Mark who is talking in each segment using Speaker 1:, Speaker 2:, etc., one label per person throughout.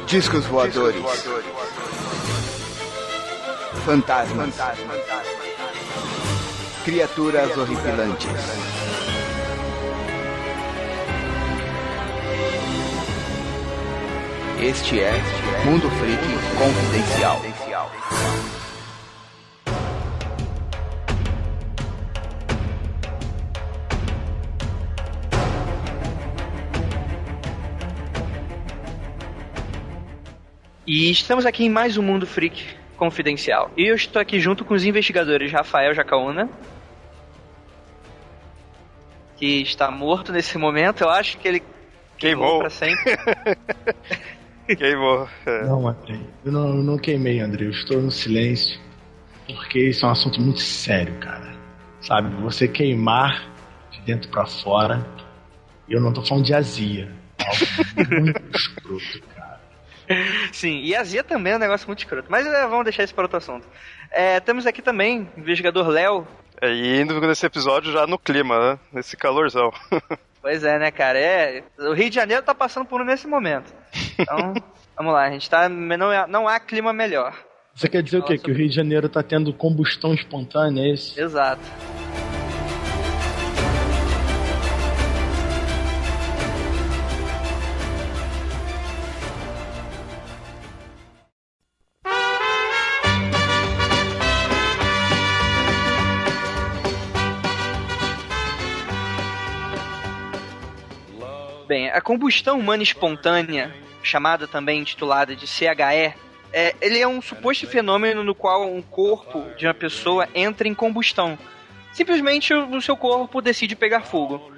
Speaker 1: Discos voadores. Fantasmas. Criaturas horripilantes. Este é Mundo Freak Confidencial.
Speaker 2: E estamos aqui em mais um Mundo Freak Confidencial. E eu estou aqui junto com os investigadores Rafael Jacaúna, que está morto nesse momento. Eu acho que ele queimou para sempre.
Speaker 3: Queimou.
Speaker 4: Não, André. Eu não queimei, André. Eu estou no silêncio. Porque isso é um assunto muito sério, cara. Sabe, você queimar de dentro pra fora. E eu não tô falando de azia. Algo muito escroto, cara.
Speaker 2: Sim, e azia também é um negócio muito escroto. Mas vamos deixar isso para outro assunto. Temos aqui também o investigador Léo.
Speaker 3: E indo nesse episódio já no clima, né? Nesse calorzão.
Speaker 2: Pois é, né, cara? O Rio de Janeiro tá passando por nesse momento. Então, vamos lá, a gente tá. Não há clima melhor.
Speaker 4: Você quer dizer o quê? Que o Rio de Janeiro tá tendo combustão espontânea, é isso?
Speaker 2: Exato. Bem, a combustão humana espontânea, chamada também intitulada de CHE, ele é um suposto fenômeno no qual um corpo de uma pessoa entra em combustão. Simplesmente o seu corpo decide pegar fogo.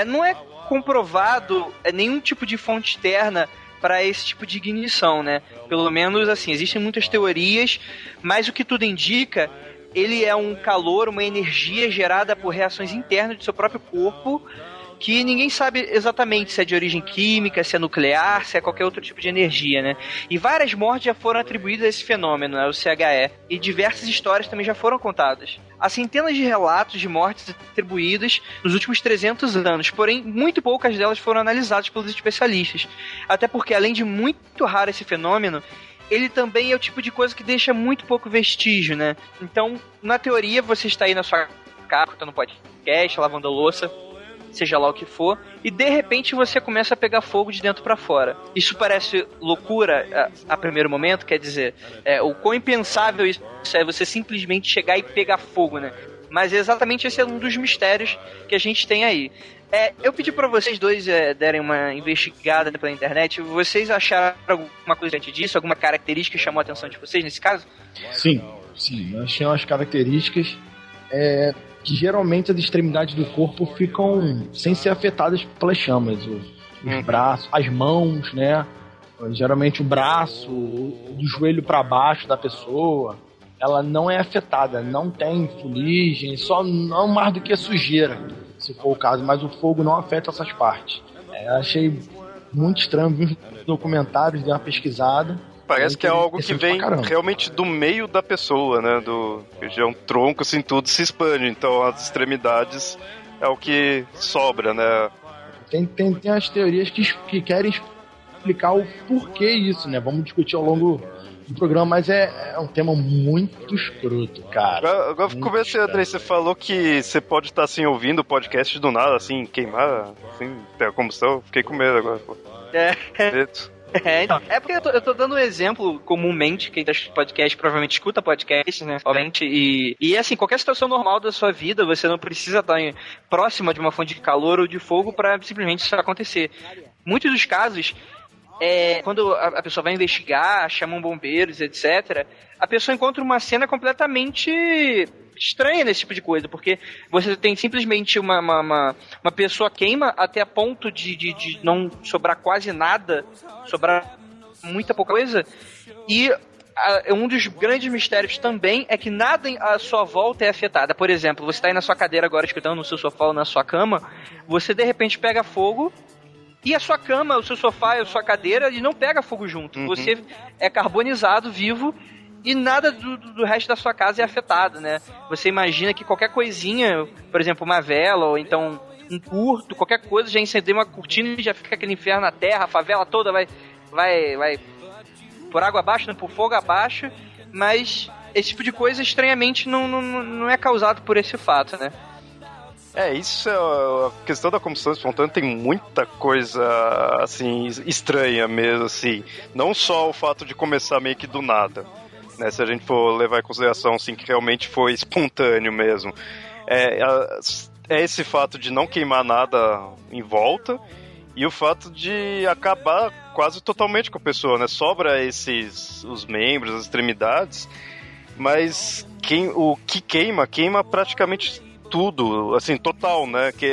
Speaker 2: Não é comprovado nenhum tipo de fonte externa para esse tipo de ignição, né? Pelo menos assim, existem muitas teorias, mas o que tudo indica, ele é um calor, uma energia gerada por reações internas do seu próprio corpo, que ninguém sabe exatamente se é de origem química, se é nuclear, se é qualquer outro tipo de energia, né? E várias mortes já foram atribuídas a esse fenômeno, né, o CHE, e diversas histórias também já foram contadas. Há centenas de relatos de mortes atribuídas nos últimos 300 anos, porém, muito poucas delas foram analisadas pelos especialistas. Até porque, além de muito raro esse fenômeno, ele também é o tipo de coisa que deixa muito pouco vestígio, né? Então, na teoria, você está aí na sua casa, escutando podcast, lavando a louça, seja lá o que for, e de repente você começa a pegar fogo de dentro pra fora. Isso parece loucura a primeiro momento, quer dizer, o quão impensável isso é, você simplesmente chegar e pegar fogo, né? Mas exatamente esse é um dos mistérios que a gente tem aí. Eu pedi pra vocês dois derem uma investigada pela internet. Vocês acharam alguma coisa diante disso? Alguma característica que chamou a atenção de vocês nesse caso?
Speaker 4: Sim. Eu achei umas características que geralmente as extremidades do corpo ficam sem ser afetadas pelas chamas. Os braços, as mãos, né? Geralmente o braço, do joelho para baixo da pessoa, ela não é afetada, não tem fuligem, só não mais do que a sujeira, se for o caso, mas o fogo não afeta essas partes. Achei muito estranho, vi documentários, dei uma pesquisada.
Speaker 3: Parece que é algo que vem realmente do meio da pessoa, né? Já é um tronco, assim, tudo se expande. Então as extremidades é o que sobra, né?
Speaker 4: Tem as teorias que querem explicar o porquê isso, né? Vamos discutir ao longo do programa, mas é um tema muito escroto, cara.
Speaker 3: Agora comecei, André, você falou que você pode estar, assim, ouvindo o podcast do nada, assim, queimar, assim, ter a combustão. Fiquei com medo agora, pô.
Speaker 2: Então, porque eu tô dando um exemplo comumente, quem tá escutando podcast provavelmente escuta podcast, né, obviamente, e assim, qualquer situação normal da sua vida, você não precisa estar próxima de uma fonte de calor ou de fogo pra simplesmente isso acontecer. Muitos dos casos, quando a pessoa vai investigar, chamam bombeiros, etc., a pessoa encontra uma cena completamente estranha nesse tipo de coisa, porque você tem simplesmente uma pessoa queima até a ponto de não sobrar quase nada, sobrar muita pouca coisa, e um dos grandes mistérios também é que nada à sua volta é afetada. Por exemplo, você está aí na sua cadeira agora escutando no seu sofá ou na sua cama, você de repente pega fogo, e a sua cama, o seu sofá, a sua cadeira, ele não pega fogo junto. Uhum. Você é carbonizado, vivo, e nada do resto da sua casa é afetado, né? Você imagina que qualquer coisinha, por exemplo, uma vela, ou então um curto, qualquer coisa, já incendeia uma cortina e já fica aquele inferno na terra, a favela toda vai por água abaixo, por fogo abaixo, mas esse tipo de coisa estranhamente não é causado por esse fato, né?
Speaker 3: Isso é a questão da combustão espontânea, tem muita coisa, assim, estranha mesmo, assim. Não só o fato de começar meio que do nada, né? Se a gente for levar em consideração, assim, que realmente foi espontâneo mesmo. É esse fato de não queimar nada em volta e o fato de acabar quase totalmente com a pessoa, né? Sobra os membros, as extremidades, mas o que queima praticamente tudo, assim, total, né? Que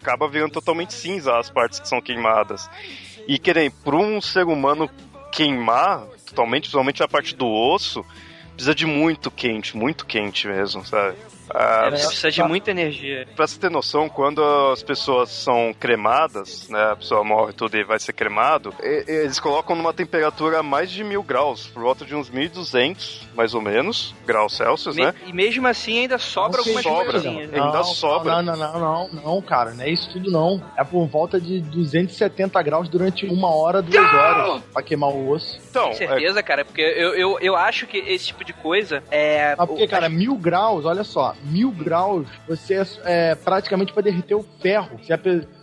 Speaker 3: acaba virando totalmente cinza as partes que são queimadas. E para um ser humano queimar totalmente, principalmente a parte do osso, precisa de muito quente mesmo, sabe?
Speaker 2: Precisa de muita energia.
Speaker 3: Pra você ter noção, quando as pessoas são cremadas, né, a pessoa morre tudo e vai ser cremado, eles colocam numa temperatura a mais de 1000 graus, por volta de uns 1200, mais ou menos, graus Celsius, né?
Speaker 2: E mesmo assim ainda sobra algumas coisinhas.
Speaker 3: Ainda sobra.
Speaker 4: Não, cara, não é isso tudo não. É por volta de 270 graus durante 1 hora, 2 horas, pra queimar o osso.
Speaker 2: Então, com certeza, cara, porque eu acho que esse tipo de coisa é...
Speaker 4: Mas porque, cara, 1000 graus, olha só, 1000 graus, você praticamente vai derreter o ferro.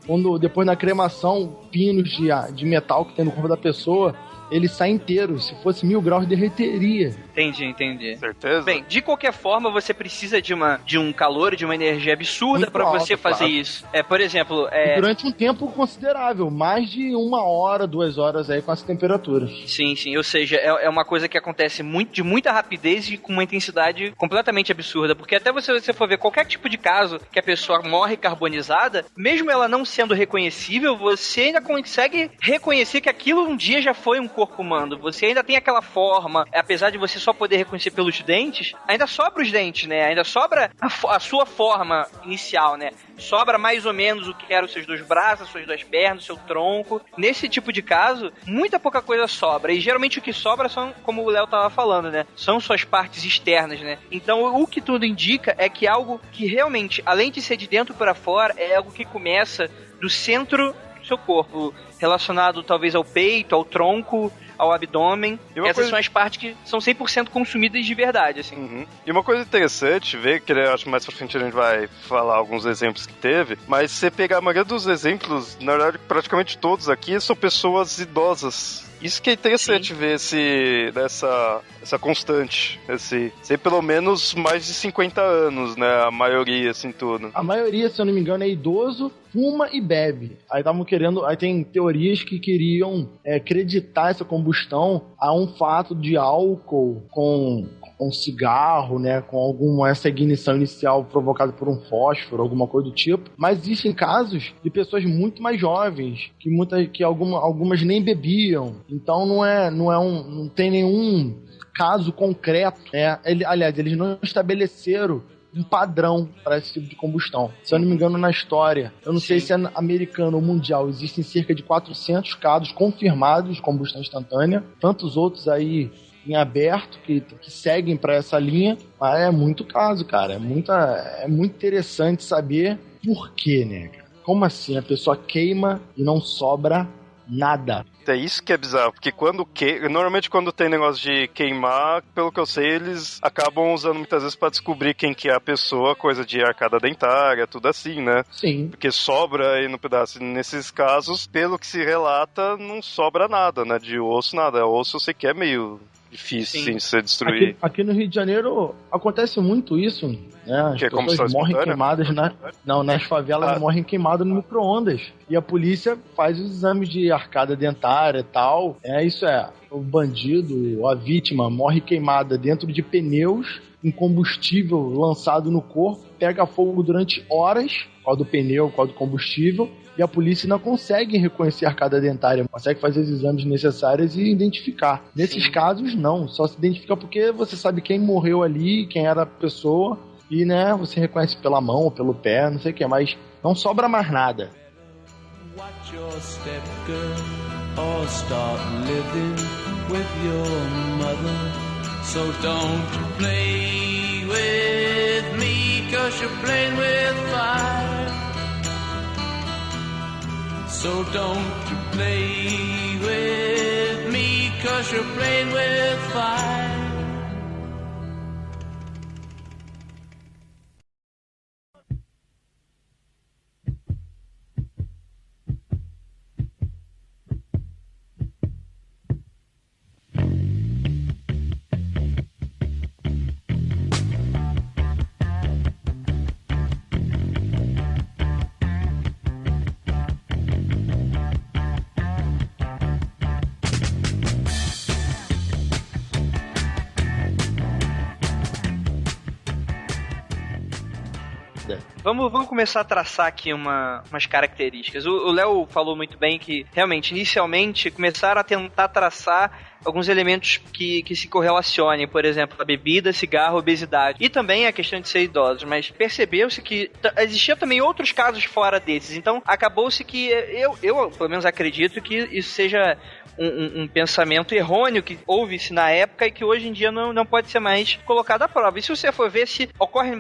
Speaker 4: Quando depois na cremação, pinos de metal que tem no corpo da pessoa, ele sai inteiro. Se fosse 1000 graus, derreteria.
Speaker 2: Entendi.
Speaker 3: Certeza?
Speaker 2: Bem, de qualquer forma, você precisa de um calor, de uma energia absurda para você fazer isso. Por exemplo...
Speaker 4: Durante um tempo considerável, mais de 1 hora, 2 horas aí com essa temperatura.
Speaker 2: Sim, ou seja, é uma coisa que acontece de muita rapidez e com uma intensidade completamente absurda, porque até você for ver qualquer tipo de caso que a pessoa morre carbonizada, mesmo ela não sendo reconhecível, você ainda consegue reconhecer que aquilo um dia já foi um corpo humano. Você ainda tem aquela forma, apesar de você só poder reconhecer pelos dentes, ainda sobra os dentes, né? Ainda sobra a sua forma inicial, né? Sobra mais ou menos o que eram os seus 2 braços, as suas 2 pernas, o seu tronco. Nesse tipo de caso, muita pouca coisa sobra. E geralmente o que sobra são, como o Léo tava falando, né? São suas partes externas, né? Então o que tudo indica é que algo que realmente, além de ser de dentro para fora, é algo que começa do centro do seu corpo, relacionado talvez ao peito, ao tronco, ao abdômen. Essas são as partes que são 100% consumidas de verdade, assim.
Speaker 3: Uhum. E uma coisa interessante, que eu acho que mais pra frente a gente vai falar alguns exemplos que teve, mas se você pegar a maioria dos exemplos, na verdade, praticamente todos aqui são pessoas idosas. Isso que é interessante ver essa constante, ser pelo menos mais de 50 anos, né, a maioria, assim, tudo.
Speaker 4: A maioria, se eu não me engano, é idoso, fuma e bebe. Aí tem teorias que queriam acreditar essa combustão a um fato de álcool com cigarro, né, com essa ignição inicial provocada por um fósforo, alguma coisa do tipo. Mas existem casos de pessoas muito mais jovens, que algumas nem bebiam. Então não tem nenhum caso concreto, né? Aliás, eles não estabeleceram um padrão para esse tipo de combustão. Se eu não me engano, na história, eu não sei se é americano ou mundial, existem cerca de 400 casos confirmados de combustão instantânea, tantos outros aí em aberto que seguem para essa linha, mas é muito caso, cara. É muito interessante saber por quê, né? Como assim? A pessoa queima e não sobra nada.
Speaker 3: É isso que é bizarro, porque normalmente quando tem negócio de queimar, pelo que eu sei, eles acabam usando muitas vezes pra descobrir quem que é a pessoa, coisa de arcada dentária, tudo assim, né?
Speaker 4: Sim.
Speaker 3: Porque sobra aí no pedaço. Nesses casos, pelo que se relata, não sobra nada, né? De osso, nada. Osso eu sei que é meio difícil, sim, de ser destruído.
Speaker 4: Aqui no Rio de Janeiro acontece muito isso, né? As pessoas morrem queimadas nas favelas, morrem queimadas no micro-ondas. E a polícia faz os exames de arcada dentária e tal. O bandido, a vítima, morre queimada dentro de pneus em combustível lançado no corpo, pega fogo durante horas, qual do pneu, qual do combustível, e a polícia não consegue reconhecer a arcada dentária, consegue fazer os exames necessários e identificar. Nesses casos, não. Só se identifica porque você sabe quem morreu ali, quem era a pessoa, e, né, você reconhece pela mão ou pelo pé, não sei o que, mas não sobra mais nada. Watch your step, girl, or start living with your mother. So don't you play with me, 'cause you're playing with fire. So don't you play with me, 'cause
Speaker 5: 'cause you're playing with fire.
Speaker 2: Vamos começar a traçar aqui umas características. O Léo falou muito bem que, realmente, inicialmente, começaram a tentar traçar alguns elementos que se correlacionem, por exemplo, a bebida, cigarro, obesidade. E também a questão de ser idosos, mas percebeu-se que existia também outros casos fora desses. Então, acabou-se que eu, pelo menos, acredito que isso seja um pensamento errôneo que houve-se na época e que hoje em dia não pode ser mais colocado à prova. E se você for ver se ocorre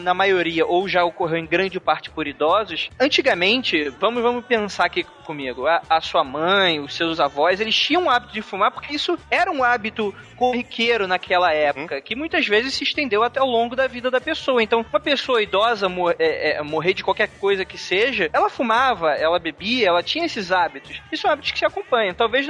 Speaker 2: na maioria ou já ocorreu em grande parte por idosos, antigamente, vamos pensar aqui comigo, a sua mãe, os seus avós, eles tinham o hábito de fumar porque isso era um hábito corriqueiro naquela época, que muitas vezes se estendeu até ao longo da vida da pessoa. Então, uma pessoa idosa morrer de qualquer coisa que seja, ela fumava, ela bebia, ela tinha esses hábitos. Isso são hábitos que se acompanham. Talvez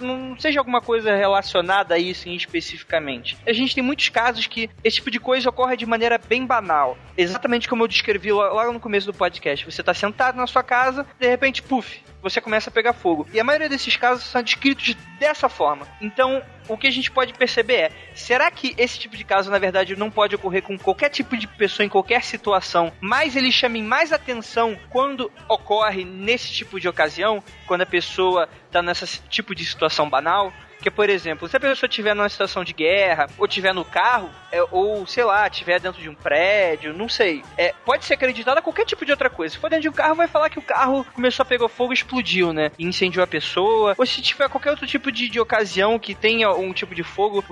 Speaker 2: não seja alguma coisa relacionada a isso especificamente. A gente tem muitos casos que esse tipo de coisa ocorre de maneira bem banal. Exatamente como eu descrevi lá no começo do podcast. Você está sentado na sua casa, de repente, puf, você começa a pegar fogo. E a maioria desses casos são descritos dessa forma. Então, o que a gente pode perceber é, será que esse tipo de caso, na verdade, não pode ocorrer com qualquer tipo de pessoa em qualquer situação, mas eles chamem mais atenção quando ocorre nesse tipo de ocasião, quando a pessoa está nesse tipo de situação banal? Porque, por exemplo, se a pessoa estiver numa situação de guerra, ou estiver no carro, ou, sei lá, estiver dentro de um prédio, não sei, pode ser acreditada a qualquer tipo de outra coisa. Se for dentro de um carro, vai falar que o carro começou a pegar fogo e explodiu, né? E incendiou a pessoa. Ou se tiver qualquer outro tipo de ocasião que tenha um tipo de fogo,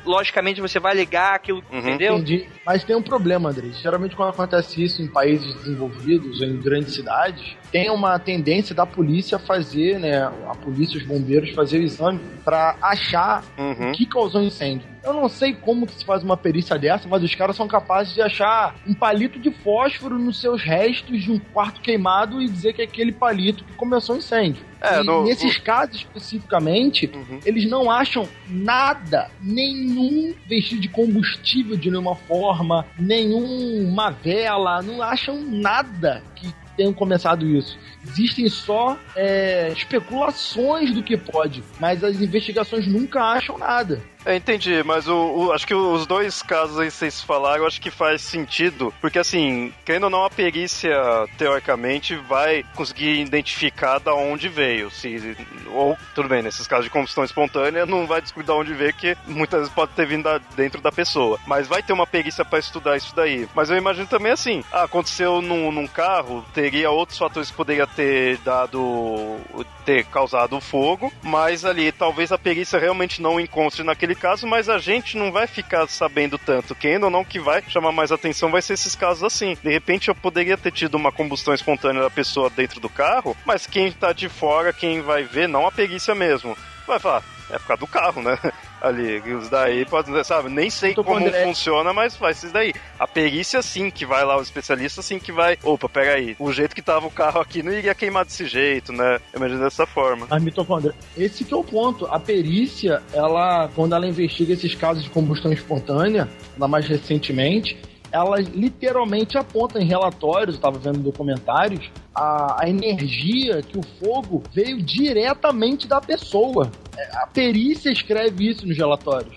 Speaker 2: logicamente, você vai ligar aquilo, entendeu?
Speaker 4: Entendi. Mas tem um problema, André. Geralmente, quando acontece isso em países desenvolvidos ou em grandes cidades, tem uma tendência da polícia fazer, né? A polícia, os bombeiros, fazer o exame pra achar o que causou o incêndio. Eu não sei como que se faz uma perícia dessa, mas os caras são capazes de achar um palito de fósforo nos seus restos de um quarto queimado e dizer que é aquele palito que começou o incêndio. Nesses casos especificamente, eles não acham nada, nenhum vestígio de combustível de nenhuma forma, nenhuma vela, não acham nada que tenham começado isso. Existem só especulações do que pode, mas as investigações nunca acham nada.
Speaker 3: Entendi, mas acho que os dois casos aí que vocês falaram, eu acho que faz sentido, porque assim, querendo ou não, a perícia, teoricamente, vai conseguir identificar da onde veio, ou, tudo bem, nesses casos de combustão espontânea, não vai descobrir da onde veio, que muitas vezes pode ter vindo dentro da pessoa, mas vai ter uma perícia pra estudar isso daí. Mas eu imagino também assim, aconteceu num carro, teria outros fatores que poderia ter causado o fogo, mas ali, talvez a perícia realmente não encontre naquele caso, mas a gente não vai ficar sabendo tanto. Quem ou não que vai chamar mais atenção vai ser esses casos assim. De repente eu poderia ter tido uma combustão espontânea da pessoa dentro do carro, mas quem tá de fora, quem vai ver, não a perícia mesmo, vai falar, é por causa do carro, né? Ali, isso daí pode, sabe, nem sei como funciona, mas vai ser isso daí. A perícia sim, que vai lá, o especialista sim que vai, opa, peraí, o jeito que tava o carro aqui não iria queimar desse jeito, né? Eu imagino dessa forma.
Speaker 4: Mas, mitocôndria, esse que é o ponto. A perícia, quando ela investiga esses casos de combustão espontânea, lá mais recentemente, ela literalmente aponta em relatórios, eu estava vendo documentários, a energia que o fogo veio diretamente da pessoa. A perícia escreve isso nos relatórios.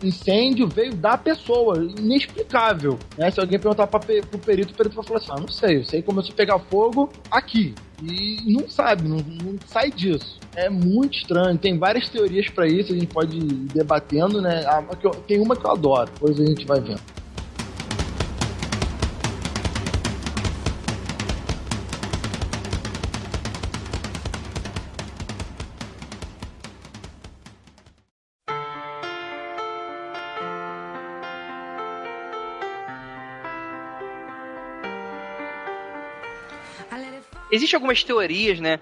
Speaker 4: O incêndio veio da pessoa, inexplicável. Né? Se alguém perguntar pro perito, o perito vai falar assim, não sei, eu sei que começou a pegar fogo aqui. E não sabe, não sai disso. É muito estranho, tem várias teorias para isso, a gente pode ir debatendo, né? Tem uma que eu adoro, depois a gente vai vendo.
Speaker 6: I let it fall.
Speaker 2: Existem algumas teorias, né?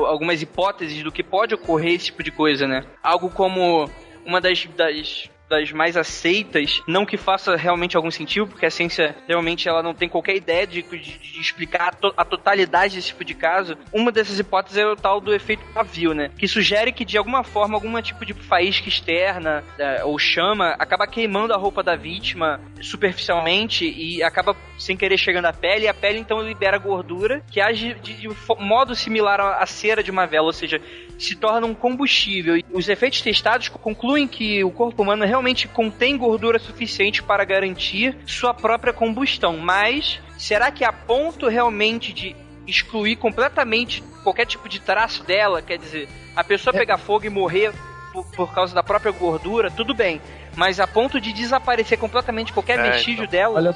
Speaker 2: Algumas hipóteses do que pode ocorrer esse tipo de coisa, né? Algo como uma das mais aceitas, não que faça realmente algum sentido, porque a ciência realmente ela não tem qualquer ideia de explicar a totalidade desse tipo de caso. Uma dessas hipóteses é o tal do efeito pavio, né? Que sugere que de alguma forma, algum tipo de faísca externa ou chama acaba queimando a roupa da vítima superficialmente e acaba sem querer chegando à pele, e a pele então libera gordura que age de modo similar à cera de uma vela, ou seja, se torna um combustível. E os efeitos testados concluem que o corpo humano realmente contém gordura suficiente para garantir sua própria combustão, mas será que a ponto realmente de excluir completamente qualquer tipo de traço dela, quer dizer, a pessoa pegar fogo e morrer por causa da própria gordura, tudo bem, mas a ponto de desaparecer completamente qualquer vestígio dela?
Speaker 4: Olha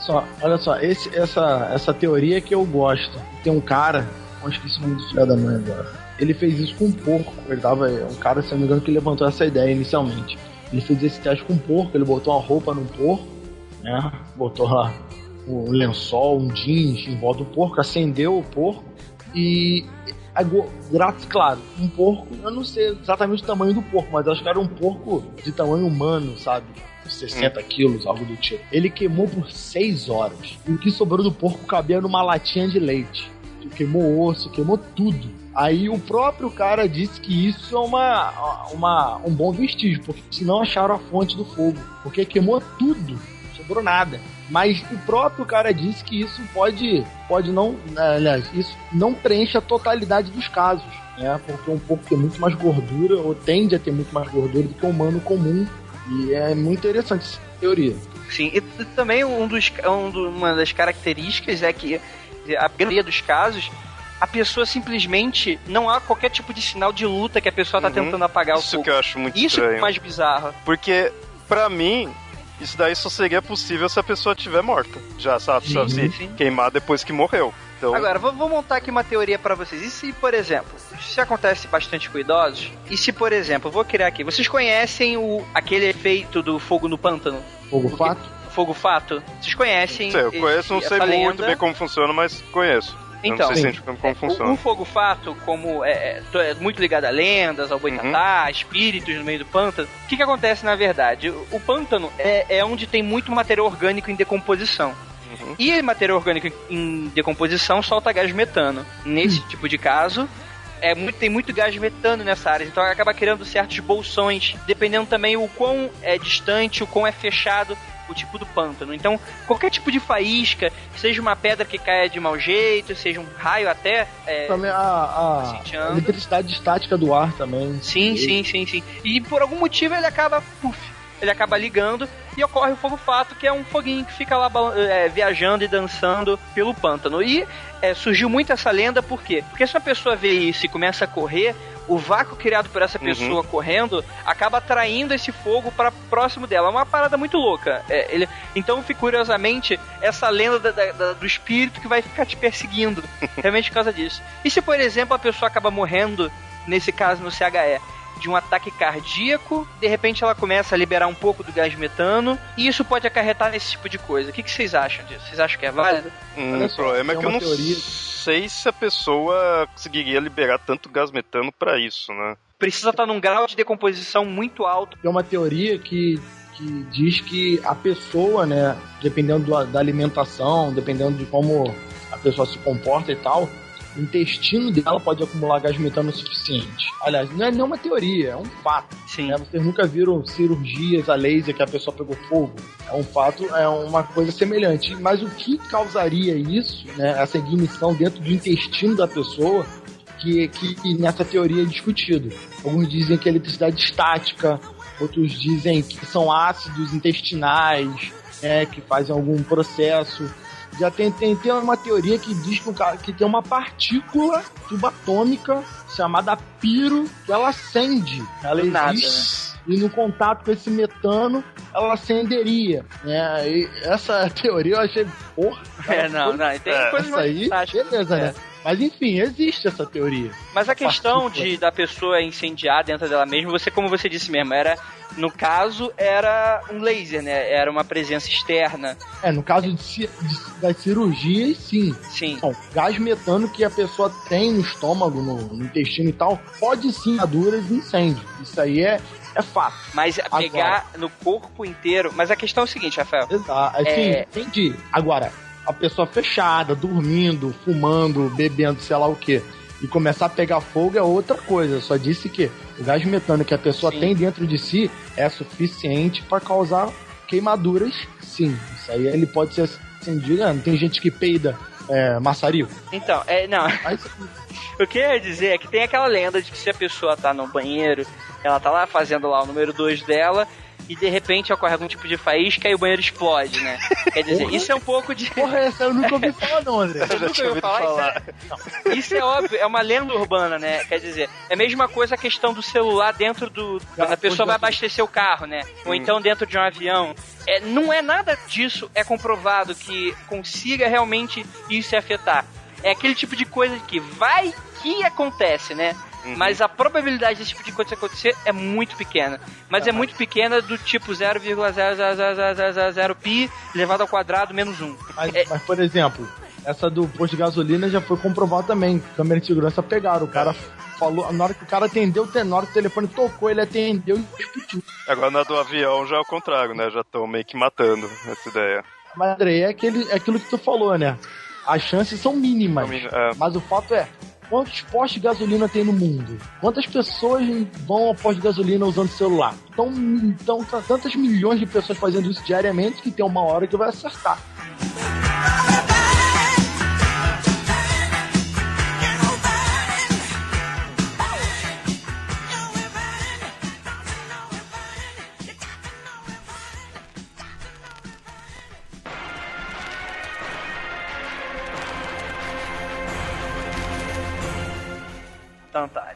Speaker 4: só, essa teoria que eu gosto. Tem um cara, eu esqueci o nome do filho da mãe agora. Ele fez isso com um porco. Ele tava, um cara, se não me engano, que levantou essa ideia inicialmente. Ele fez esse teste com um porco, ele botou uma roupa no porco, né? Botou lá um lençol, um jeans em volta do porco, acendeu o porco e... Claro, um porco, eu não sei exatamente o tamanho do porco, mas acho que era um porco de tamanho humano, sabe? 60 quilos, algo do tipo. Ele queimou por 6 horas. E o que sobrou do porco cabia numa latinha de leite. Queimou osso, queimou tudo. Aí o próprio cara disse que isso é um bom vestígio, porque senão acharam a fonte do fogo. Porque queimou tudo, não sobrou nada. Mas o próprio cara disse que isso pode não... Aliás, isso não preenche a totalidade dos casos, né? Porque um porco tem muito mais gordura, ou tende a ter muito mais gordura do que o humano comum. E é muito interessante essa teoria.
Speaker 2: Sim, e também uma das características é que a maioria dos casos, a pessoa simplesmente não há qualquer tipo de sinal de luta que a pessoa tá tentando apagar o fogo.
Speaker 3: Isso que eu acho muito
Speaker 2: estranho.
Speaker 3: Isso
Speaker 2: é mais bizarro.
Speaker 3: Porque, pra mim, isso daí só seria possível se a pessoa estiver morta. Já sabe, se queimar depois que morreu. Então... Agora,
Speaker 2: vou montar aqui uma teoria pra vocês. E se, por exemplo, se acontece bastante com idosos, e se, por exemplo, vou criar aqui, vocês conhecem aquele efeito do fogo no pântano?
Speaker 4: Fogo-fato?
Speaker 2: Fogo-fato? Vocês conhecem?
Speaker 3: Sei, eu conheço, não sei muito bem como funciona, mas conheço.
Speaker 2: Então,
Speaker 3: não sei como funciona.
Speaker 2: O fogo-fato, como é muito ligado a lendas, ao boitatá, espíritos no meio do pântano, o que acontece na verdade? O pântano é onde tem muito material orgânico em decomposição. E material orgânico em decomposição solta gás metano. Nesse tipo de caso, tem muito gás metano nessa área, então acaba criando certos bolsões, dependendo também o quão é distante, o quão é fechado o tipo do pântano. Então, qualquer tipo de faísca, seja uma pedra que caia de mau jeito, seja um raio até...
Speaker 4: também a eletricidade estática do ar também.
Speaker 2: Sim. E por algum motivo ele acaba ligando e ocorre o fogo-fato, que é um foguinho que fica lá viajando e dançando pelo pântano. E surgiu muito essa lenda, por quê? Porque se uma pessoa vê isso e começa a correr, o vácuo criado por essa pessoa correndo acaba atraindo esse fogo para próximo dela. É uma parada muito louca. Então, curiosamente, essa lenda do espírito que vai ficar te perseguindo, realmente por causa disso. E se, por exemplo, a pessoa acaba morrendo, nesse caso no CHE, de um ataque cardíaco, de repente ela começa a liberar um pouco do gás metano, e isso pode acarretar nesse tipo de coisa. O que vocês acham disso? Vocês acham que é válido?
Speaker 3: O problema é que eu não sei se a pessoa conseguiria liberar tanto gás metano pra isso, né?
Speaker 2: Precisa estar num grau de decomposição muito alto.
Speaker 4: Tem uma teoria que diz que a pessoa, né, dependendo da alimentação, dependendo de como a pessoa se comporta e tal, o intestino dela pode acumular gás metano o suficiente. Aliás, não é nenhuma teoria, é um fato.
Speaker 2: Sim.
Speaker 4: Né? Vocês nunca viram cirurgias a laser que a pessoa pegou fogo? É um fato, é uma coisa semelhante. Mas o que causaria isso, né, essa ignição dentro do intestino da pessoa, que nessa teoria é discutido? Alguns dizem que é eletricidade estática, outros dizem que são ácidos intestinais, que fazem algum processo. Já tem uma teoria que diz que tem uma partícula subatômica chamada piro, que ela acende. Ela existe. E no contato com esse metano, ela acenderia. E essa teoria eu achei, porra.
Speaker 2: Tem coisa mais
Speaker 4: aí, beleza, né? Mas enfim, existe essa teoria.
Speaker 2: Mas a questão da pessoa incendiar dentro dela mesma, como você disse mesmo, era No caso, era um laser, né? Era uma presença externa.
Speaker 4: No caso das cirurgias, sim.
Speaker 2: Sim.
Speaker 4: Então, gás metano que a pessoa tem no estômago, no intestino e tal, pode sim queimaduras e incêndio. Isso aí é fato.
Speaker 2: Mas pegar no corpo inteiro... Mas a questão é o seguinte, Rafael.
Speaker 4: Exato. Assim, entendi. Agora, a pessoa fechada, dormindo, fumando, bebendo, sei lá o quê, e começar a pegar fogo é outra coisa. Eu só disse que o gás metano que a pessoa tem dentro de si é suficiente para causar queimaduras, sim. Isso aí ele pode ser acendido. Tem gente que peida maçarico.
Speaker 2: Então, não.
Speaker 4: Mas...
Speaker 2: O que eu ia dizer é que tem aquela lenda de que se a pessoa tá no banheiro, ela tá lá fazendo lá o número 2 dela, e de repente ocorre algum tipo de faísca e o banheiro explode, né? Quer dizer, isso é um pouco de...
Speaker 4: Porra, essa eu nunca ouvi falar não, André.
Speaker 2: Eu nunca ouvi falar. Isso é óbvio, é uma lenda urbana, né? Quer dizer, é a mesma coisa a questão do celular dentro do... Quando a pessoa vai abastecer o carro, né? Ou então dentro de um avião. Não é nada disso comprovado que consiga realmente isso afetar. É aquele tipo de coisa que vai que acontece, né? Mas a probabilidade desse tipo de coisa acontecer é muito pequena. Mas é muito pequena do tipo 0,00000pi elevado ao quadrado menos 1.
Speaker 4: Mas, por exemplo, essa do posto de gasolina já foi comprovado também. Câmera de segurança pegaram. O cara falou, na hora que o cara atendeu, na hora que o telefone tocou, ele atendeu e explodiu.
Speaker 3: Agora na do avião já é o contrário, né? Já estão meio que matando essa ideia.
Speaker 4: Mas, André, é aquilo que tu falou, né? As chances são mínimas. Mas o fato é, quantos postos de gasolina tem no mundo? Quantas pessoas vão ao posto de gasolina usando celular? Então tantas milhões de pessoas fazendo isso diariamente que tem uma hora que vai acertar.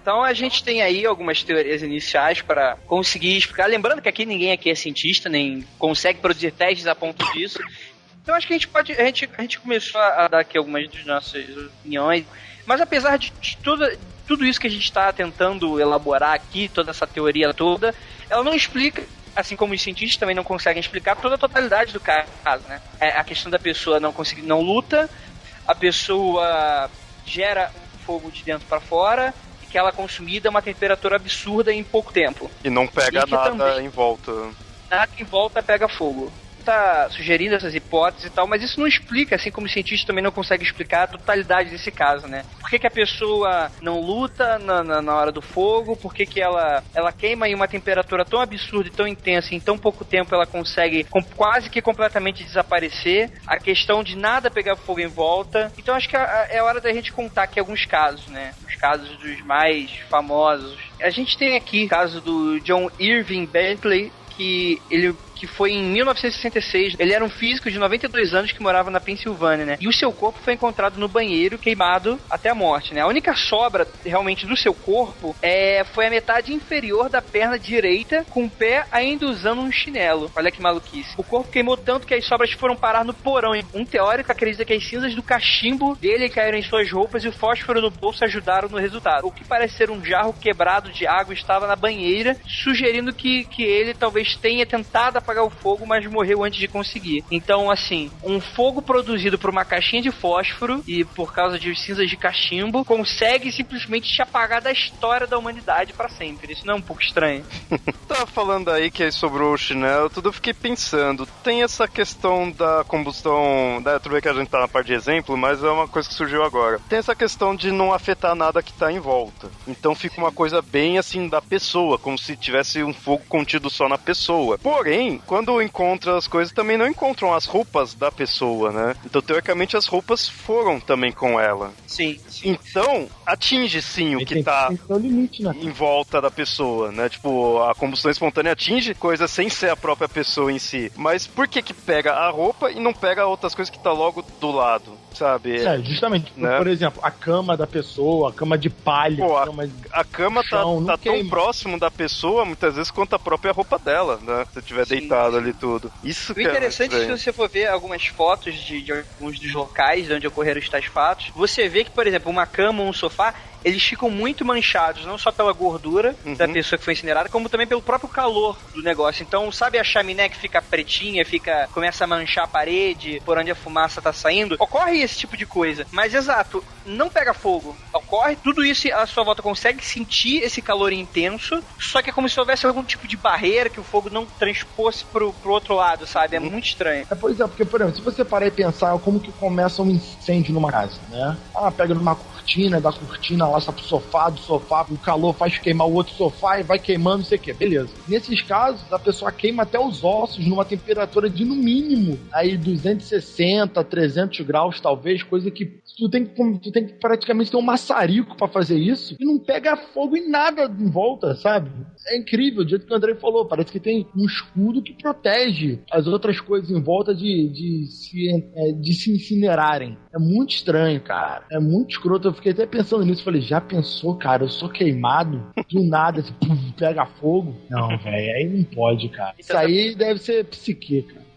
Speaker 2: Então a gente tem aí algumas teorias iniciais para conseguir explicar. Lembrando que ninguém aqui é cientista, nem consegue produzir testes a ponto disso. Então acho que a gente começou a dar aqui algumas das nossas opiniões. Mas apesar de tudo isso que a gente está tentando elaborar aqui, toda essa teoria toda, ela não explica, assim como os cientistas também não conseguem explicar toda a totalidade do caso, né? A questão da pessoa não luta, a pessoa gera um fogo de dentro para fora, que ela é consumida a uma temperatura absurda em pouco tempo.
Speaker 3: E não pega nada em volta.
Speaker 2: Nada em volta pega fogo. Tá sugerindo essas hipóteses e tal, mas isso não explica, assim como o cientista também não consegue explicar a totalidade desse caso, né? Por que a pessoa não luta na hora do fogo? Por que ela queima em uma temperatura tão absurda e tão intensa, em tão pouco tempo ela consegue quase que completamente desaparecer? A questão de nada pegar fogo em volta. Então acho que é hora da gente contar aqui alguns casos, né? Os casos dos mais famosos. A gente tem aqui o caso do John Irving Bentley, que foi em 1966. Ele era um físico de 92 anos que morava na Pensilvânia, né? E o seu corpo foi encontrado no banheiro, queimado até a morte, né? A única sobra, realmente, do seu corpo foi a metade inferior da perna direita, com o pé ainda usando um chinelo. Olha que maluquice. O corpo queimou tanto que as sobras foram parar no porão. Um teórico acredita que as cinzas do cachimbo dele caíram em suas roupas e o fósforo no bolso ajudaram no resultado. O que parece ser um jarro quebrado de água estava na banheira, sugerindo que ele talvez tenha tentado apagar o fogo, mas morreu antes de conseguir. Então, assim, um fogo produzido por uma caixinha de fósforo e por causa de cinzas de cachimbo consegue simplesmente te apagar da história da humanidade pra sempre. Isso não é um pouco estranho?
Speaker 3: Tava falando aí que sobre o chinelo, tudo eu fiquei pensando. Tem essa questão da combustão, tudo bem que a gente tá na parte de exemplo, mas é uma coisa que surgiu agora. Tem essa questão de não afetar nada que tá em volta. Então fica uma coisa bem assim da pessoa, como se tivesse um fogo contido só na pessoa. Porém, quando encontra as coisas, também não encontram as roupas da pessoa, né? Então, teoricamente, as roupas foram também com ela.
Speaker 2: Sim.
Speaker 3: Então, atinge sim o que tá em volta da pessoa, né? Tipo, a combustão espontânea atinge coisas sem ser a própria pessoa em si. Mas por que pega a roupa e não pega outras coisas que tá logo do lado, sabe?
Speaker 4: Justamente. Né? Por exemplo, a cama da pessoa, a cama de palha.
Speaker 3: Pô, a cama tá tão próximo da pessoa, muitas vezes, quanto a própria roupa dela, né? Se estiver deitado conectado ali tudo. Isso
Speaker 2: O
Speaker 3: que
Speaker 2: interessante é
Speaker 3: é
Speaker 2: se você for ver algumas fotos de alguns dos locais onde ocorreram os tais fatos, você vê que, por exemplo, uma cama ou um sofá, eles ficam muito manchados, não só pela gordura da pessoa que foi incinerada, como também pelo próprio calor do negócio. Então, sabe a chaminé que fica pretinha, começa a manchar a parede, por onde a fumaça tá saindo? Ocorre esse tipo de coisa. Mas, exato, não pega fogo. Ocorre tudo isso e a sua volta consegue sentir esse calor intenso, só que é como se houvesse algum tipo de barreira que o fogo não transpôs pro outro lado, sabe? É muito estranho.
Speaker 4: Pois é, porque, por exemplo, se você parar e pensar como que começa um incêndio numa casa, né? Pega numa cortina, da cortina lá pro sofá, do sofá, o calor faz queimar o outro sofá e vai queimando, não sei o que, beleza. Nesses casos, a pessoa queima até os ossos numa temperatura de, no mínimo, aí 260, 300 graus, talvez, coisa que tu tem que praticamente ter um maçarico pra fazer isso e não pega fogo em nada em volta, sabe? É incrível, do jeito que o Andrei falou, parece que tem um escudo que protege as outras coisas em volta de se incinerarem. É muito estranho, cara. É muito escroto. Eu fiquei até pensando nisso. Falei, já pensou, cara? Eu sou queimado do nada, assim, pega fogo. Não, velho, aí não pode, cara. Isso aí deve ser psique, cara.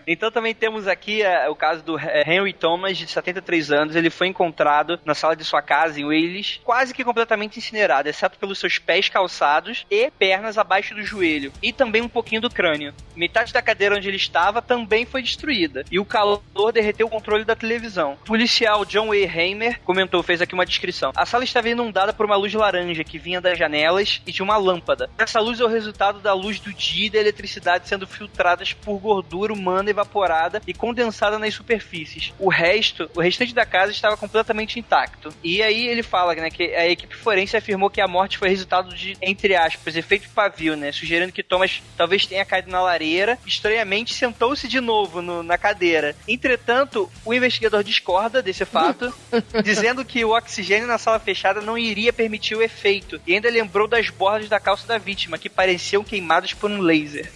Speaker 2: Então também temos aqui o caso do Henry Thomas, de 73 anos. Ele foi encontrado na sala de sua casa em Wales, quase que completamente incinerado, exceto pelos seus pés calçados e pernas abaixo do joelho, e também um pouquinho do crânio. Metade da cadeira onde ele estava também foi destruída, e o calor derreteu o controle da televisão. O policial John E. Hamer comentou, fez aqui uma descrição: a sala estava inundada por uma luz laranja que vinha das janelas e de uma lâmpada. Essa luz é o resultado da luz do dia e da eletricidade sendo filtradas por gordura humana evaporada e condensada nas superfícies. O restante da casa estava completamente intacto. E aí ele fala, né, que a equipe forense afirmou que a morte foi resultado de, entre aspas, efeito pavio, né, sugerindo que Thomas talvez tenha caído na lareira, estranhamente sentou-se de novo na cadeira. Entretanto, o investigador discorda desse fato, dizendo que o oxigênio na sala fechada não iria permitir o efeito, e ainda lembrou das bordas da calça da vítima, que pareciam queimadas por um laser.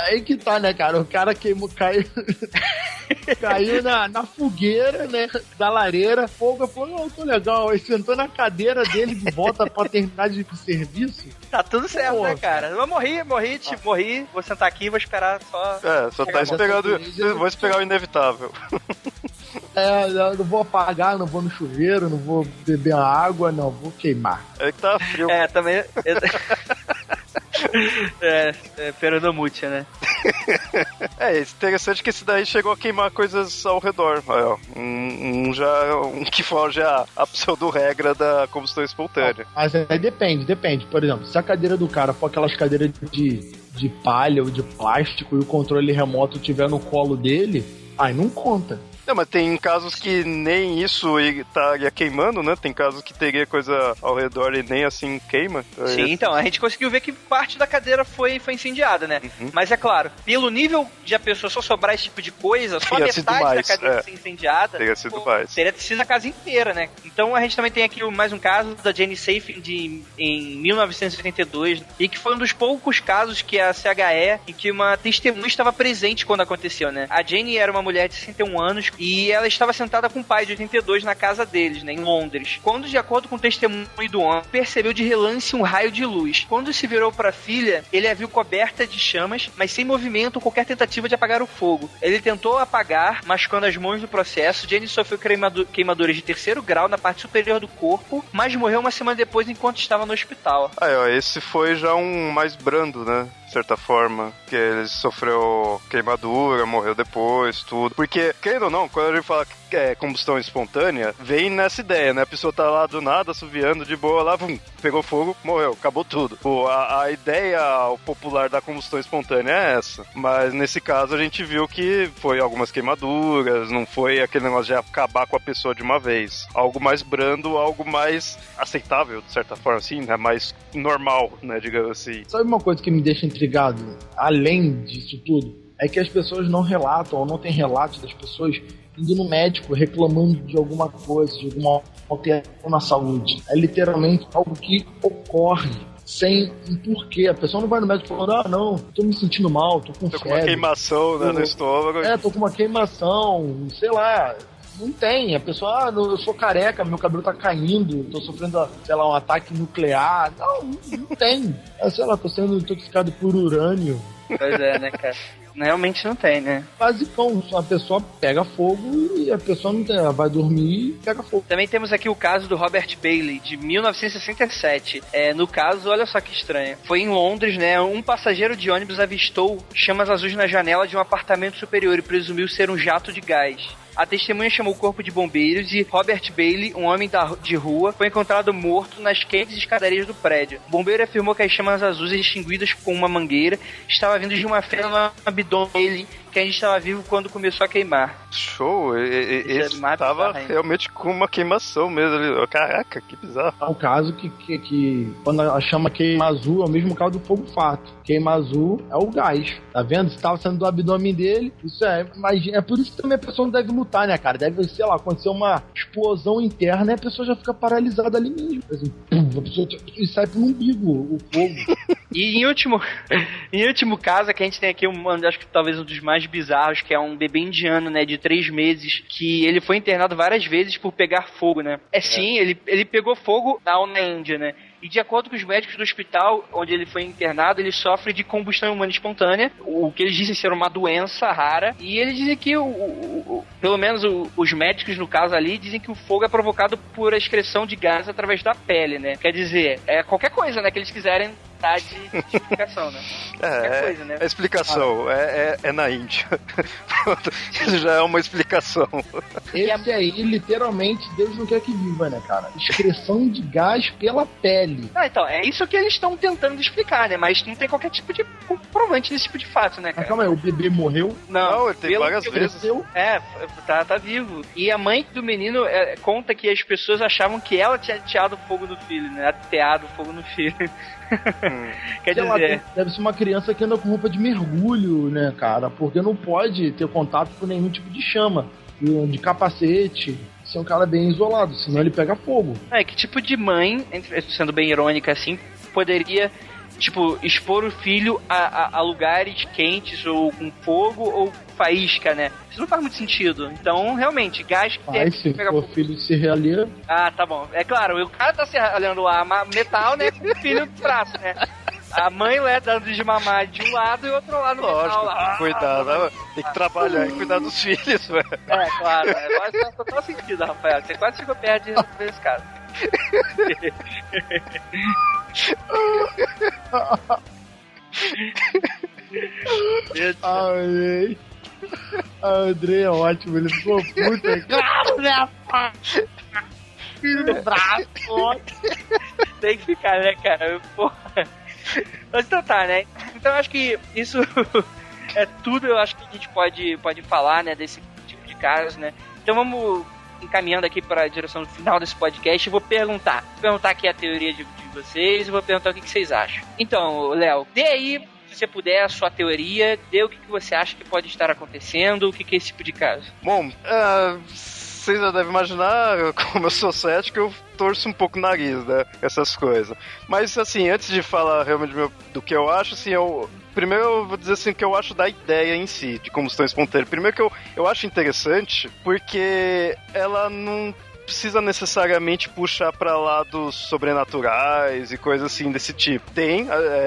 Speaker 4: Aí que tá, né, cara? O cara caiu na fogueira, né, da lareira, fogo, falou, tô legal, aí sentou na cadeira dele de volta pra terminar de serviço.
Speaker 2: Tá tudo certo, né, cara? Eu morri, vou sentar aqui e vou esperar só...
Speaker 3: só tá esperando, vou esperar o inevitável.
Speaker 4: Eu não vou apagar, não vou no chuveiro, não vou beber água, não, vou queimar.
Speaker 3: É que tá frio.
Speaker 2: Também... peronomúcia, né?
Speaker 3: Interessante que esse daí chegou a queimar coisas ao redor. Um que foge a pseudo-regra da combustão espontânea.
Speaker 4: Mas aí depende. Por exemplo, se a cadeira do cara for aquelas cadeiras de palha ou de plástico e o controle remoto estiver no colo dele, aí não conta.
Speaker 3: Não, mas tem casos que nem isso estaria queimando, né? Tem casos que teria coisa ao redor e nem assim queima.
Speaker 2: Sim, então, a gente conseguiu ver que parte da cadeira foi incendiada, né? Mas é claro, pelo nível de a pessoa só sobrar esse tipo de coisa, só metade da cadeira ser incendiada,
Speaker 3: teria sido mais.
Speaker 2: Teria sido a casa inteira, né? Então a gente também tem aqui mais um caso da Jenny Safe em 1982, e que foi um dos poucos casos que a CHE, em que uma testemunha estava presente quando aconteceu, né? A Jenny era uma mulher de 61 anos, e ela estava sentada com o pai de 82 na casa deles, né, em Londres. Quando, de acordo com o testemunho do homem, percebeu de relance um raio de luz. Quando se virou para a filha, ele a viu coberta de chamas, mas sem movimento ou qualquer tentativa de apagar o fogo. Ele tentou apagar, machucando as mãos no processo. Jenny sofreu queimaduras de 3º grau na parte superior do corpo, mas morreu uma semana depois enquanto estava no hospital.
Speaker 3: Esse foi já um mais brando, né? De certa forma, que ele sofreu queimadura, morreu depois, tudo. Porque, querendo ou não, quando a gente fala que é combustão espontânea, vem nessa ideia, né? A pessoa tá lá do nada, assoviando de boa, lá, pegou fogo, morreu, acabou tudo. Pô, a ideia popular da combustão espontânea é essa. Mas nesse caso a gente viu que foi algumas queimaduras, não foi aquele negócio de acabar com a pessoa de uma vez. Algo mais brando, algo mais aceitável, de certa forma, assim, né? Mais normal, né? Digamos assim.
Speaker 4: Sabe uma coisa que me deixa intrigado, além disso tudo, é que as pessoas não relatam, ou não tem relatos das pessoas indo no médico reclamando de alguma coisa, de alguma alteração na saúde. É literalmente algo que ocorre sem um porquê. A pessoa não vai no médico falando, não, tô me sentindo mal, tô com febre.
Speaker 3: Tô com uma queimação, né, no estômago.
Speaker 4: Tô com uma queimação, sei lá. Não tem. A pessoa, eu sou careca, meu cabelo tá caindo, tô sofrendo, sei lá, um ataque nuclear. Não tem. Sei lá, tô sendo intoxicado por urânio.
Speaker 2: Pois é, né, cara? Realmente não tem, né?
Speaker 4: Basicão, a pessoa pega fogo e a pessoa não tem, ela vai dormir e pega fogo.
Speaker 2: Também temos aqui o caso do Robert Bailey, de 1967. No caso, olha só que estranho. Foi em Londres, né? Um passageiro de ônibus avistou chamas azuis na janela de um apartamento superior e presumiu ser um jato de gás. A testemunha chamou o corpo de bombeiros e Robert Bailey, um homem de rua, foi encontrado morto nas quentes escadarias do prédio. O bombeiro afirmou que as chamas azuis extinguidas com uma mangueira estavam vindo de uma fenda no abdômen dele, que ainda estava vivo quando começou a queimar.
Speaker 3: Show! Ele estava realmente com uma queimação mesmo. Caraca, que bizarro.
Speaker 4: É um caso que quando a chama queima azul, é o mesmo caso do fogo fato. Queima azul é o gás. Tá vendo? Se estava saindo do abdômen dele, isso imagina, é por isso que também a pessoa não deve lutar, né, cara? Deve, sei lá, acontecer uma explosão interna e a pessoa já fica paralisada ali mesmo. Assim, pum, a pessoa sai pro umbigo o fogo.
Speaker 2: E em último caso, que a gente tem aqui acho que talvez um dos mais bizarros, que é um bebê indiano, né, de 3 meses, que ele foi internado várias vezes por pegar fogo, né? Sim, ele pegou fogo na Índia, né? E de acordo com os médicos do hospital onde ele foi internado, ele sofre de combustão humana espontânea, o que eles dizem ser uma doença rara. E eles dizem que, pelo menos os médicos, no caso ali, dizem que o fogo é provocado por a excreção de gás através da pele, né? Quer dizer, qualquer coisa, né, que eles quiserem dar de explicação, né? Qualquer coisa, né?
Speaker 3: A explicação é na Índia. Isso já é uma explicação.
Speaker 4: Esse aí, literalmente, Deus não quer que viva, né, cara? Excreção de gás pela pele.
Speaker 2: Então, é isso que eles estão tentando explicar, né? Mas não tem qualquer tipo de comprovante desse tipo de fato, né, cara?
Speaker 4: Mas calma aí, o bebê morreu?
Speaker 2: Não,
Speaker 3: ele tem várias vezes.
Speaker 2: Tá vivo. E a mãe do menino conta que as pessoas achavam que ela tinha ateado fogo no filho, né? Ateado fogo no filho. Quer dizer... Lá,
Speaker 4: deve ser uma criança que anda com roupa de mergulho, né, cara? Porque não pode ter contato com nenhum tipo de chama. De capacete, ser um cara bem isolado, senão ele pega fogo.
Speaker 2: Que tipo de mãe, sendo bem irônica assim, poderia, tipo, expor o filho a lugares quentes ou com fogo ou faísca, né? Isso não faz muito sentido. Então, realmente, gás que tem
Speaker 4: que pegar fogo. O filho se realia.
Speaker 2: Ah, tá bom. É claro, o cara tá se realhando a metal, né, com o filho no braço, né? A mãe dando de mamar de um lado e o outro lado no metal lá.
Speaker 3: Cuidado, tem que trabalhar e cuidar dos filhos, velho.
Speaker 2: Claro, faz total sentido, Rafael. Você quase ficou perto de resolver esse caso.
Speaker 4: Ai, André é ótimo, ele ficou puta. Claro, né, pá? Filho do braço.
Speaker 2: Tem que ficar, né, cara? Porra. Mas então tá, né? Então eu acho que isso é tudo, eu acho que a gente pode falar, né, desse tipo de casos, né? Então vamos encaminhando aqui para a direção final desse podcast. Eu vou perguntar aqui a teoria de vocês e vou perguntar o que vocês acham. Então, Léo, dê aí, se você puder, a sua teoria, dê o que você acha que pode estar acontecendo, o que é esse tipo de caso.
Speaker 3: Bom, vocês já devem imaginar, como eu sou cético, eu torço um pouco o nariz, né? Essas coisas. Mas, assim, antes de falar realmente do que eu acho, assim, primeiro eu vou dizer assim que eu acho da ideia em si, de combustão espontânea. Primeiro que eu acho interessante, porque ela não precisa necessariamente puxar pra lados sobrenaturais e coisas assim desse tipo.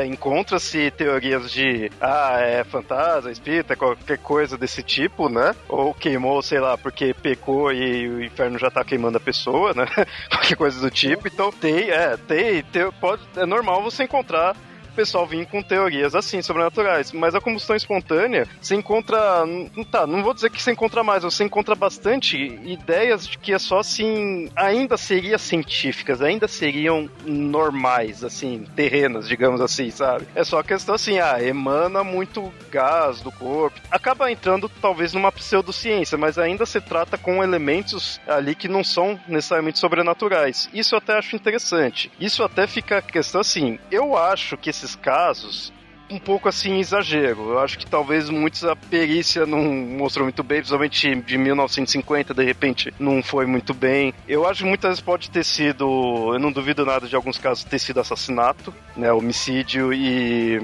Speaker 3: Encontra-se teorias de é fantasma, espírita, qualquer coisa desse tipo, né? Ou queimou, sei lá, porque pecou e o inferno já tá queimando a pessoa, né? Qualquer coisa do tipo. Então é normal você encontrar o pessoal vir com teorias assim, sobrenaturais. Mas a combustão espontânea, você encontra... não vou dizer que você encontra mais, você encontra bastante ideias de que é só assim... Ainda seriam científicas, ainda seriam normais, assim, terrenas, digamos assim, sabe? É só a questão assim, emana muito gás do corpo. Acaba entrando, talvez, numa pseudociência, mas ainda se trata com elementos ali que não são necessariamente sobrenaturais. Isso eu até acho interessante. Isso até fica a questão assim, eu acho que esses casos, um pouco assim, exagero. Eu acho que talvez muitos a perícia não mostrou muito bem, principalmente de 1950, de repente, não foi muito bem. Eu acho que muitas vezes pode ter sido, eu não duvido nada de alguns casos ter sido assassinato, né, homicídio e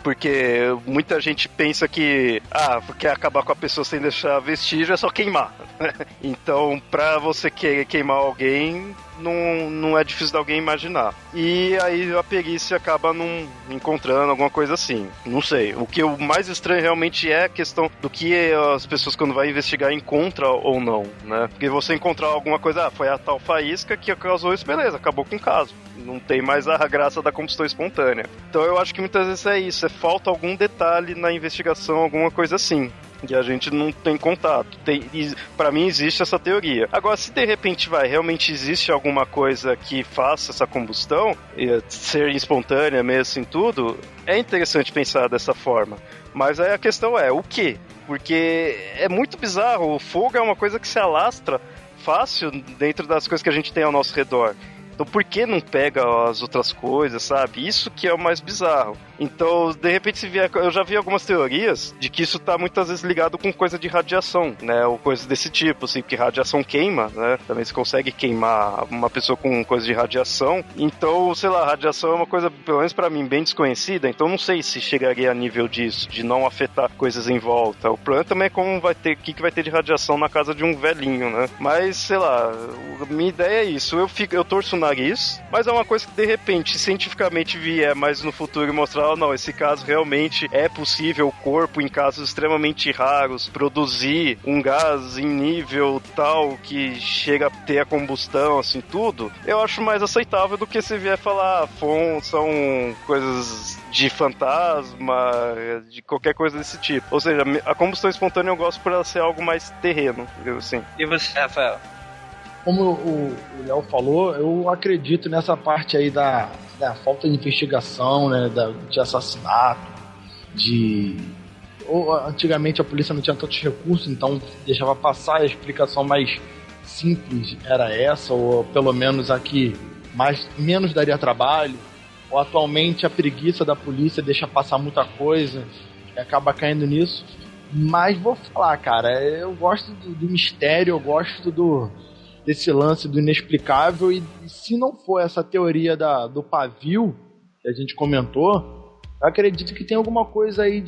Speaker 3: porque muita gente pensa que, quer acabar com a pessoa sem deixar vestígio é só queimar. Então, pra você queimar alguém, não é difícil de alguém imaginar. E aí a perícia acaba não encontrando alguma coisa assim. Não sei. O que o mais estranho realmente é a questão do que as pessoas, quando vai investigar, encontram ou não, né? Porque você encontrar alguma coisa, foi a tal faísca que causou isso, beleza, acabou com o caso. Não tem mais a graça da combustão espontânea. Então eu acho que muitas vezes é isso, falta algum detalhe na investigação, alguma coisa assim. E a gente não tem contato. Pra mim existe essa teoria. Agora, se de repente realmente existe alguma coisa que faça essa combustão, ser espontânea mesmo assim tudo, é interessante pensar dessa forma. Mas aí a questão é, o quê? Porque é muito bizarro, o fogo é uma coisa que se alastra fácil dentro das coisas que a gente tem ao nosso redor. Então por que não pega as outras coisas, sabe? Isso que é o mais bizarro. Então, de repente, se vier... Eu já vi algumas teorias de que isso tá muitas vezes ligado com coisa de radiação, né? Ou coisa desse tipo, assim, porque radiação queima, né? Também se consegue queimar uma pessoa com coisa de radiação. Então, sei lá, radiação é uma coisa, pelo menos pra mim, bem desconhecida. Então, não sei se chegaria a nível disso, de não afetar coisas em volta. O plano também é como vai ter... O que vai ter de radiação na casa de um velhinho, né? Mas, sei lá, minha ideia é isso. Eu torço o nariz, mas é uma coisa que, de repente, cientificamente vier mais no futuro e mostrar, não, esse caso realmente é possível o corpo, em casos extremamente raros, produzir um gás em nível tal que chega a ter a combustão, assim, tudo, eu acho mais aceitável do que se vier falar, são coisas de fantasma, de qualquer coisa desse tipo. Ou seja, a combustão espontânea eu gosto por ela ser algo mais terreno, assim.
Speaker 2: E você, Rafael?
Speaker 4: Como o Léo falou, eu acredito nessa parte aí da falta de investigação, né, de assassinato, antigamente a polícia não tinha tantos recursos, então deixava passar, e a explicação mais simples era essa, ou pelo menos aqui menos daria trabalho, ou atualmente a preguiça da polícia deixa passar muita coisa e acaba caindo nisso. Mas vou falar, cara, eu gosto do mistério, eu gosto desse lance do inexplicável, e se não for essa teoria do pavio que a gente comentou, eu acredito que tem alguma coisa aí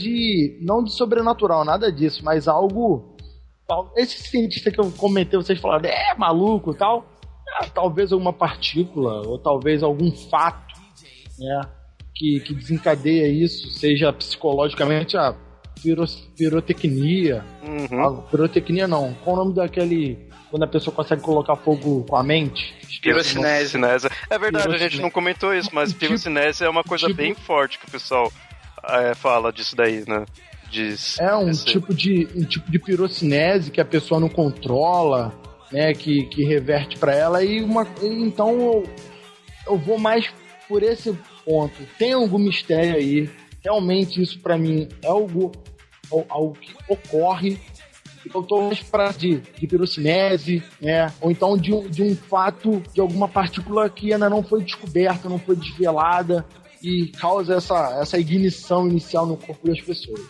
Speaker 4: não de sobrenatural, nada disso, mas algo, esse cientista que eu comentei, vocês falaram, maluco e tal, talvez alguma partícula, ou talvez algum fato, né, que desencadeia isso, seja psicologicamente a pirotecnia, pirotecnia não, qual o nome daquele... quando a pessoa consegue colocar fogo com a mente.
Speaker 3: Pirocinese. É verdade, a gente não comentou isso, mas pirocinese é uma coisa bem forte que o pessoal fala disso daí, né? Um tipo de pirocinese que a pessoa não controla, né? Que reverte pra ela. Então eu vou mais por esse ponto. Tem algum mistério aí. Realmente isso pra mim é algo que ocorre. Eu tô mais pra de pirocinese, né? Ou então de um fato, de alguma partícula que ainda não foi descoberta, não foi desvelada e causa essa ignição inicial no corpo das pessoas.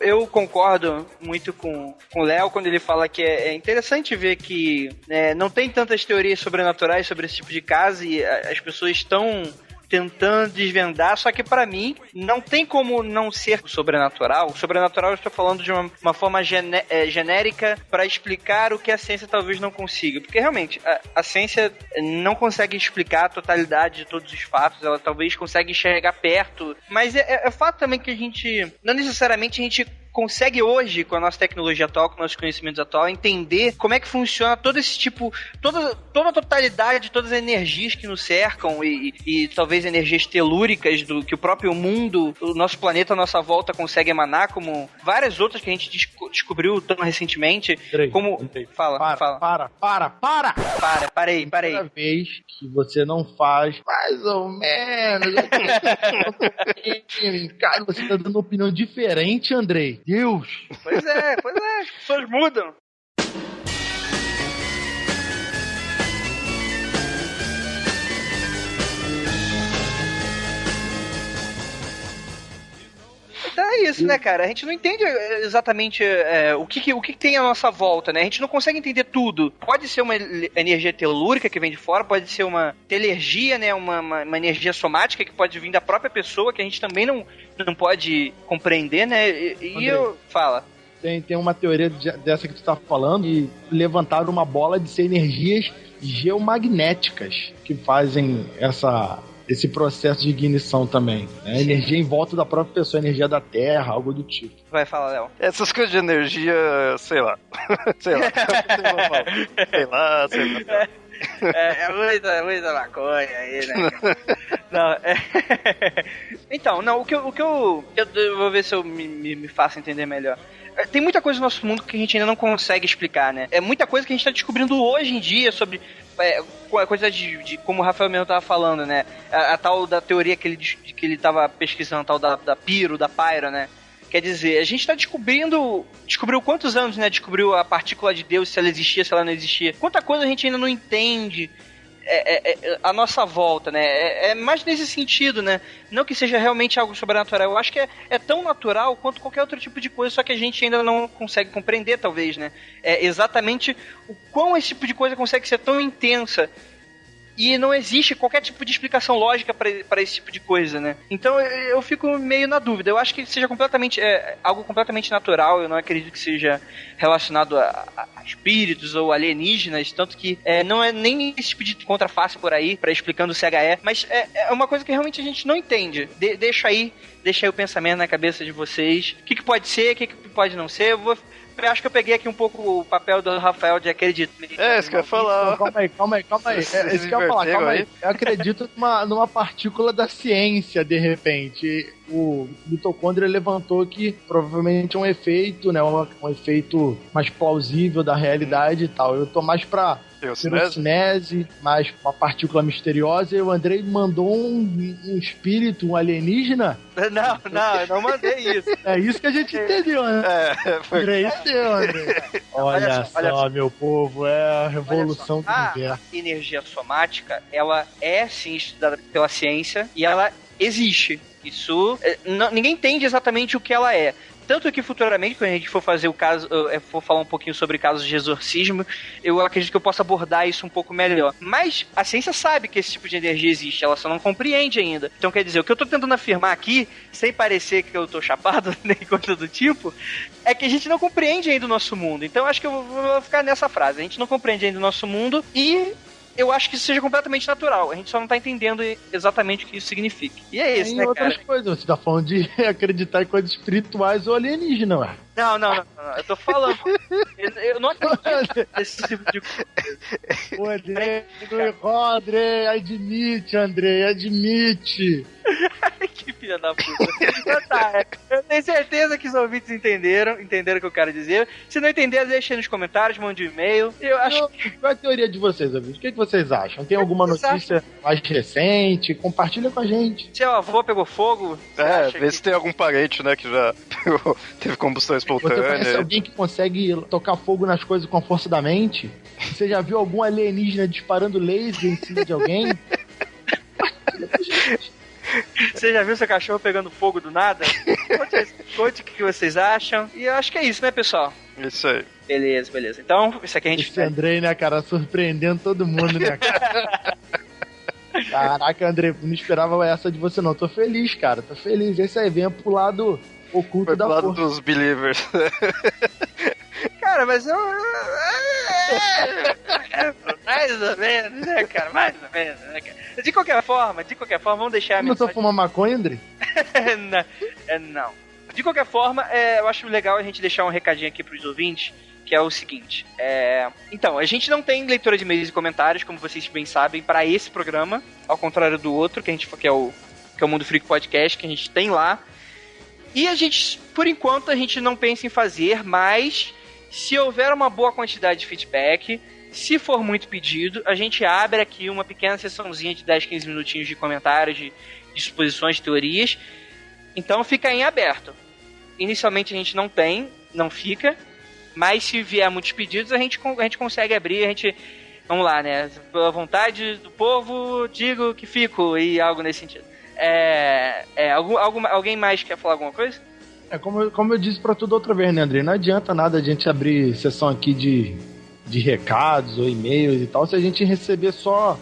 Speaker 2: Eu concordo muito com o Léo quando ele fala que é interessante ver que não tem tantas teorias sobrenaturais sobre esse tipo de caso e as pessoas estão tentando desvendar, só que pra mim não tem como não ser sobrenatural. O sobrenatural eu estou falando de uma forma genérica para explicar o que a ciência talvez não consiga, porque realmente a ciência não consegue explicar a totalidade de todos os fatos, ela talvez consiga enxergar perto, mas é fato também que a gente, não necessariamente a gente consegue hoje, com a nossa tecnologia atual, com nossos conhecimentos atuais, entender como é que funciona todo esse tipo, toda a totalidade, todas as energias que nos cercam e talvez energias telúricas do que o próprio mundo, o nosso planeta, a nossa volta consegue emanar, como várias outras que a gente descobriu tão recentemente. Como... Fala. Parei.
Speaker 4: Primeira vez que você não faz mais ou menos. Cara, você tá dando uma opinião diferente, Andrei. Deus!
Speaker 2: Pois é, as pessoas mudam. Então é isso, né, cara? A gente não entende exatamente o que tem à nossa volta, né? A gente não consegue entender tudo. Pode ser uma energia telúrica que vem de fora, pode ser uma telergia, né? Uma energia somática que pode vir da própria pessoa, que a gente também não pode compreender, né? E eu... Fala.
Speaker 4: Tem uma teoria dessa que tu tá falando, e levantaram uma bola de ser energias geomagnéticas que fazem esse processo de ignição também, né? Energia em volta da própria pessoa, energia da Terra, algo do tipo.
Speaker 2: Vai, fala, Léo.
Speaker 3: Essas coisas de energia, sei lá. sei lá.
Speaker 2: Muita maconha aí, né? Não, Então, não, o que eu vou ver se eu me faço entender melhor. Tem muita coisa no nosso mundo que a gente ainda não consegue explicar, né? É muita coisa que a gente tá descobrindo hoje em dia sobre a coisa de como o Rafael mesmo tava falando, né? A tal da teoria que ele tava pesquisando, a tal da Piro, da Pyro, né? Quer dizer, a gente tá descobriu quantos anos, né? Descobriu a partícula de Deus, se ela existia, se ela não existia. Quanta coisa a gente ainda não entende a nossa volta, né? É mais nesse sentido, né? Não que seja realmente algo sobrenatural. Eu acho que é tão natural quanto qualquer outro tipo de coisa, só que a gente ainda não consegue compreender, talvez, né? É exatamente o quão esse tipo de coisa consegue ser tão intensa. E não existe qualquer tipo de explicação lógica para esse tipo de coisa, né? Então eu fico meio na dúvida. Eu acho que seja algo completamente natural. Eu não acredito que seja relacionado a espíritos ou alienígenas, tanto que não é nem esse tipo de contraface por aí para explicando o CHE, mas é uma coisa que realmente a gente não entende. Deixa aí o pensamento na cabeça de vocês. O que pode ser, o que pode não ser. Eu acho que eu peguei aqui um pouco o papel do Rafael de acredito.
Speaker 3: Isso que eu ia falar.
Speaker 4: Calma aí. Isso que eu ia falar, calma aí. Eu acredito numa partícula da ciência, de repente. O mitocôndria levantou que provavelmente é um efeito, né? Um efeito mais plausível da realidade e tal. Eu tô mais pra pirocinese, mais uma partícula misteriosa, e o Andrei mandou um espírito, um alienígena.
Speaker 2: Não, eu não mandei isso.
Speaker 4: É isso que a gente entendeu, né? Andrei. Olha só, meu povo, é a revolução do universo.
Speaker 2: A energia somática, ela é sim estudada pela ciência e ela existe. Isso, ninguém entende exatamente o que ela é. Tanto que futuramente, quando a gente for fazer for falar um pouquinho sobre casos de exorcismo, eu acredito que eu possa abordar isso um pouco melhor. Mas a ciência sabe que esse tipo de energia existe, ela só não compreende ainda. Então quer dizer, o que eu tô tentando afirmar aqui, sem parecer que eu tô chapado, nem coisa do tipo, é que a gente não compreende ainda o nosso mundo. Então acho que eu vou ficar nessa frase. A gente não compreende ainda o nosso mundo e eu acho que isso seja completamente natural. A gente só não tá entendendo exatamente o que isso significa. E é isso, né,
Speaker 4: outras
Speaker 2: cara?
Speaker 4: coisas. Você tá falando de acreditar em coisas espirituais ou alienígenas, ué.
Speaker 2: Não. Eu tô falando. Eu não acredito nesse tipo de coisa.
Speaker 4: O André, admite.
Speaker 2: Que filha da puta. Então tá, eu tenho certeza que os ouvintes entenderam o que eu quero dizer. Se não entender, deixa aí nos comentários, mande um e-mail. Eu acho que...
Speaker 4: Qual é a teoria de vocês, ouvintes? O que vocês acham? Tem alguma notícia mais recente? Compartilha com a gente.
Speaker 2: Seu avô pegou fogo?
Speaker 3: Vê se tem algum parente, né, que já teve combustão espontânea.
Speaker 4: Você conhece alguém que consegue tocar fogo nas coisas com a força da mente? Você já viu algum alienígena disparando laser em cima de alguém?
Speaker 2: Você já viu seu cachorro pegando fogo do nada? Conte o que vocês acham. E eu acho que é isso, né, pessoal?
Speaker 3: Isso aí.
Speaker 2: Beleza. Então, isso aqui a gente...
Speaker 4: Esse Andrei, né, cara, surpreendendo todo mundo, né, cara? Caraca, Andrei, não esperava essa de você, não. Tô feliz, cara, tô feliz. Esse aí, venha pro lado oculto da força.
Speaker 3: Pro lado dos believers.
Speaker 2: Cara, mas eu... mais ou menos, né, cara? Mais ou menos, né, cara? De qualquer forma, vamos deixar a
Speaker 4: mensagem... Não tô fumando maconha, André?
Speaker 2: Não. De qualquer forma, eu acho legal a gente deixar um recadinho aqui pros ouvintes, que é o seguinte. Então, a gente não tem leitura de e-mails e comentários, como vocês bem sabem, para esse programa, ao contrário do outro, que é o Mundo Freak Podcast, que a gente tem lá. E a gente, por enquanto, a gente não pensa em fazer, mas se houver uma boa quantidade de feedback, se for muito pedido, a gente abre aqui uma pequena sessãozinha de 10, 15 minutinhos de comentários, de exposições, de teorias. Então fica em aberto. Inicialmente a gente não fica, mas se vier muitos pedidos, a gente consegue abrir, vamos lá, né? Pela vontade do povo, digo que fico, e algo nesse sentido. Alguém mais quer falar alguma coisa?
Speaker 4: Como eu disse pra tudo outra vez, né, André? Não adianta nada a gente abrir sessão aqui de recados ou e-mails e tal se a gente receber só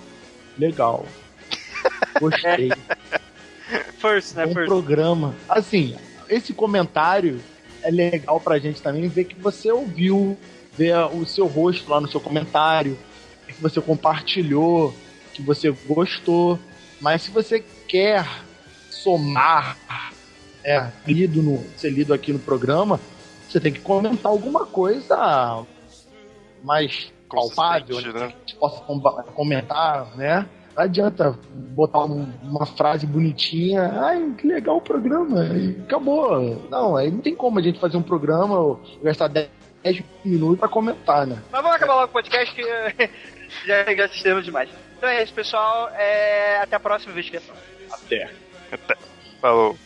Speaker 4: legal. Gostei.
Speaker 2: First, né?
Speaker 4: Um
Speaker 2: First.
Speaker 4: programa. Assim, esse comentário é legal pra gente também ver que você ouviu, ver o seu rosto lá no seu comentário, que você compartilhou, que você gostou. Mas se você quer somar, ser lido aqui no programa, você tem que comentar alguma coisa mais palpável,
Speaker 3: Consistente,
Speaker 4: né?
Speaker 3: né?
Speaker 4: Que a gente possa comentar, né? Não adianta botar uma frase bonitinha, ai, que legal o programa, e acabou. Não, aí não tem como a gente fazer um programa ou gastar 10 minutos pra comentar, né?
Speaker 2: Mas vamos acabar logo o podcast que já assistimos demais. Então é isso, pessoal. Até a próxima vez que
Speaker 4: Até.
Speaker 3: Falou.